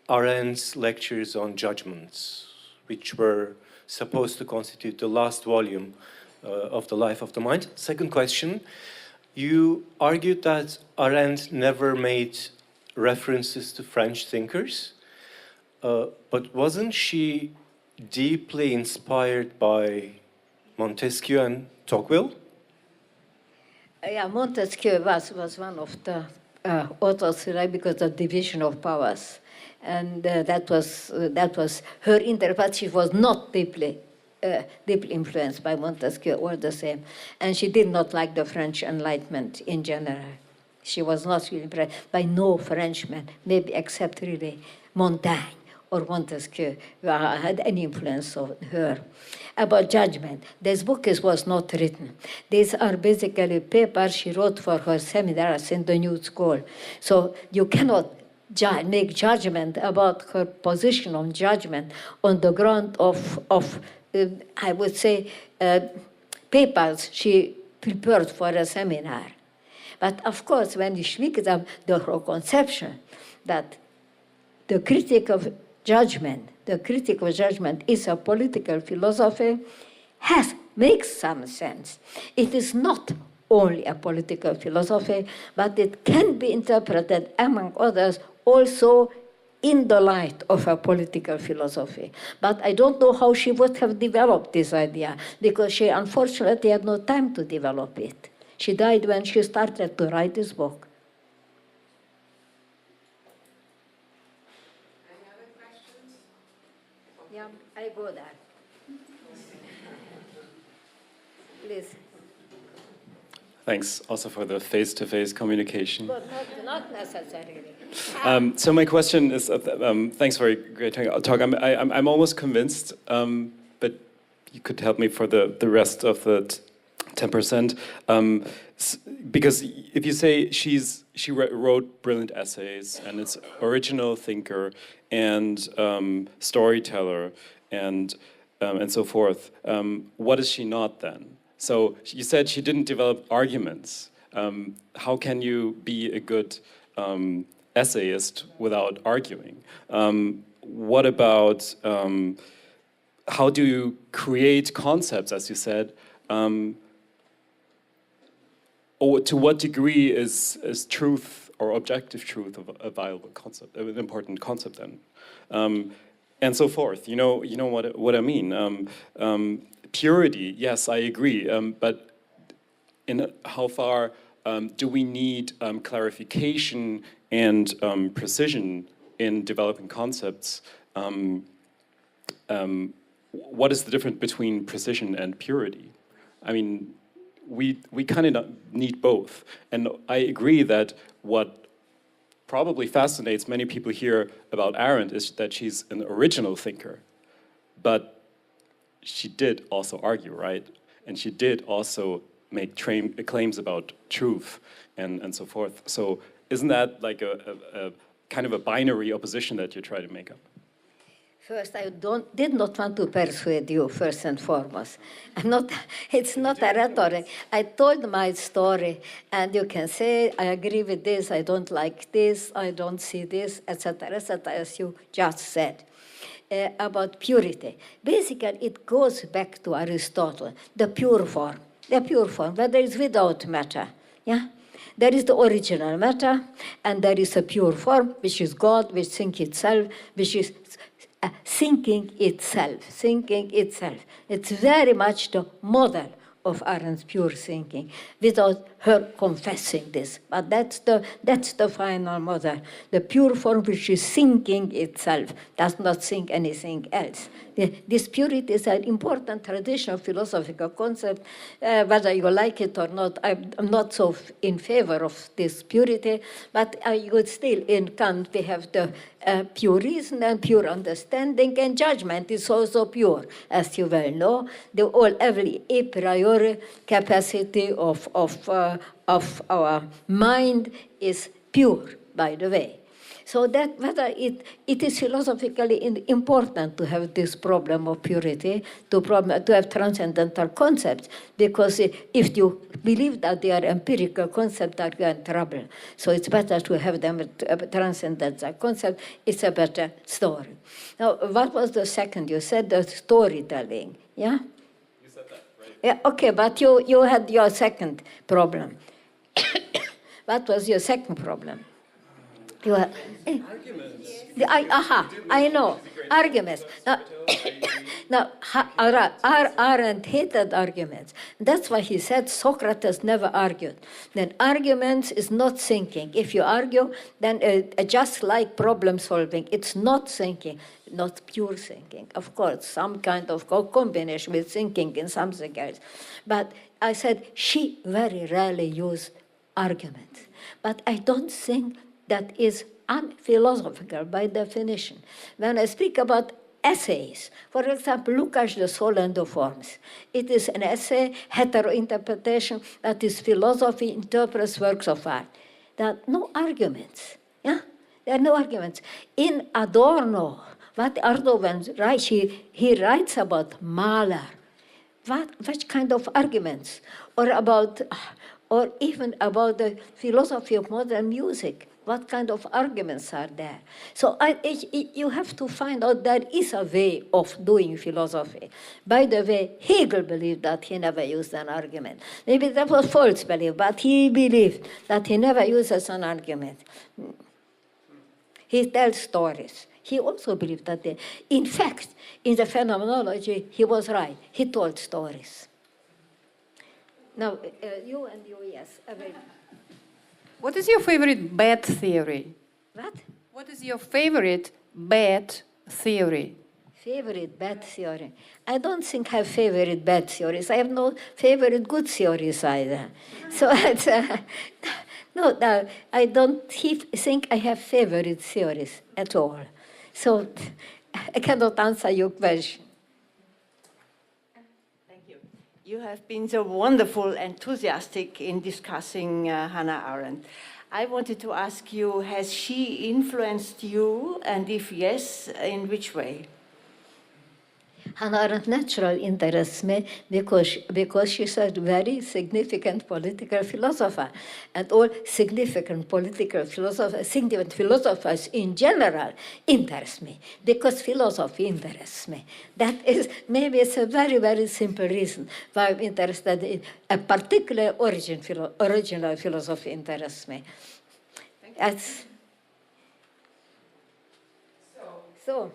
Arendt's lectures on judgments, which were supposed to constitute the last volume of the life of the mind? Second question, you argued that Arendt never made references to French thinkers, but wasn't she deeply inspired by Montesquieu and Tocqueville? Yeah, Montesquieu was one of the authors, right, because of division of powers, and that was her interpretation. She was not deeply influenced by Montesquieu, all the same, and she did not like the French Enlightenment in general. She was not really impressed by no Frenchman, maybe except really Montaigne or Montesquieu had any influence on her. About judgment, this book was not written. These are basically papers she wrote for her seminars in the New School. So you cannot make judgment about her position on judgment on the ground of I would say, papers she prepared for a seminar. But of course, when you speak of the whole conception that the critic of judgment is a political philosophy, makes some sense. It is not only a political philosophy, but it can be interpreted, among others, also in the light of a political philosophy. But I don't know how she would have developed this idea, because she unfortunately had no time to develop it. She died when she started to write this book. Any other questions? Yeah, I go there. Please. Thanks also for the face-to-face communication. But not necessarily. So my question is, thanks for a great talk. I'm almost convinced, but you could help me for the rest of the 10%. Because if you say she wrote brilliant essays and it's original thinker and storyteller and so forth, what is she not then? So you said she didn't develop arguments. How can you be a good essayist without arguing? What about how do you create concepts, as you said? Or to what degree is truth or objective truth a viable concept, an important concept then? And so forth. You know what I mean. Purity, yes, I agree, but in how far do we need clarification and precision in developing concepts? What is the difference between precision and purity? I mean, we kind of need both. And I agree that what probably fascinates many people here about Arendt is that she's an original thinker, but she did also argue, right? And she did also make claims about truth and so forth. So isn't that like a kind of a binary opposition that you try to make up? First, I did not want to persuade you, first and foremost. It's not a rhetoric. I told my story, and you can say, I agree with this, I don't like this, I don't see this, etc., as you just said. About purity. Basically, it goes back to Aristotle, the pure form, whether it's without matter. Yeah? There is the original matter, and there is a pure form, which is God, which thinks itself, which is thinking itself. It's very much the model of Arendt's pure thinking, without her confessing this. But that's the final model. The pure form which is thinking itself, does not think anything else. This purity is an important traditional philosophical concept. Whether you like it or not, I'm not so in favor of this purity, but I would still, in Kant, we have the pure reason and pure understanding, and judgment is also pure, as you well know. Every a priori capacity of our mind is pure, by the way. So that whether it is philosophically important to have this problem of purity, to have transcendental concepts, because if you believe that they are empirical concepts, are in trouble. So it's better to have them transcendental concept. It's a better story. Now, what was the second? You said the storytelling, yeah? You said that, right? Yeah, okay, but you had your second problem. What was your second problem? Arguments. I know, arguments. Now, Arendt hated arguments. That's why he said Socrates never argued. Then arguments is not thinking. If you argue, then just like problem solving, it's not thinking, not pure thinking. Of course, some kind of combination with thinking in something else. But I said she very rarely used arguments. But I don't think that is unphilosophical by definition. When I speak about essays, for example, Lukács, The Soul and the Forms. It is an essay, hetero-interpretation, that is philosophy interprets works of art. There are no arguments. Yeah? There are no arguments. In Adorno, what Adorno writes, he writes about Mahler. What kind of arguments? Or about or even about the philosophy of modern music. What kind of arguments are there? So you have to find out there is a way of doing philosophy. By the way, Hegel believed that he never used an argument. Maybe that was false belief, but he believed that he never uses an argument. He tells stories. He also believed that, in fact, in the phenomenology, he was right. He told stories. Now, you and you, yes. What is your favorite bad theory? What? What is your favorite bad theory? Favorite bad theory? I don't think I have favorite bad theories. I have no favorite good theories either. So it's, no, I don't think I have favorite theories at all. So I cannot answer your question. Thank you. You have been so wonderful, enthusiastic in discussing Hannah Arendt. I wanted to ask you, has she influenced you, and if yes, in which way? Hannah Arendt naturally interests me because she's a very significant political philosopher, and all significant philosophers in general interest me, because philosophy interests me. That is, maybe it's a very, very simple reason why I'm interested in a particular original philosophy interests me. That's, so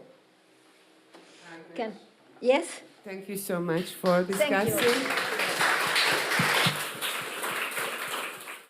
can. Yes? Thank you so much for discussing. Thank you.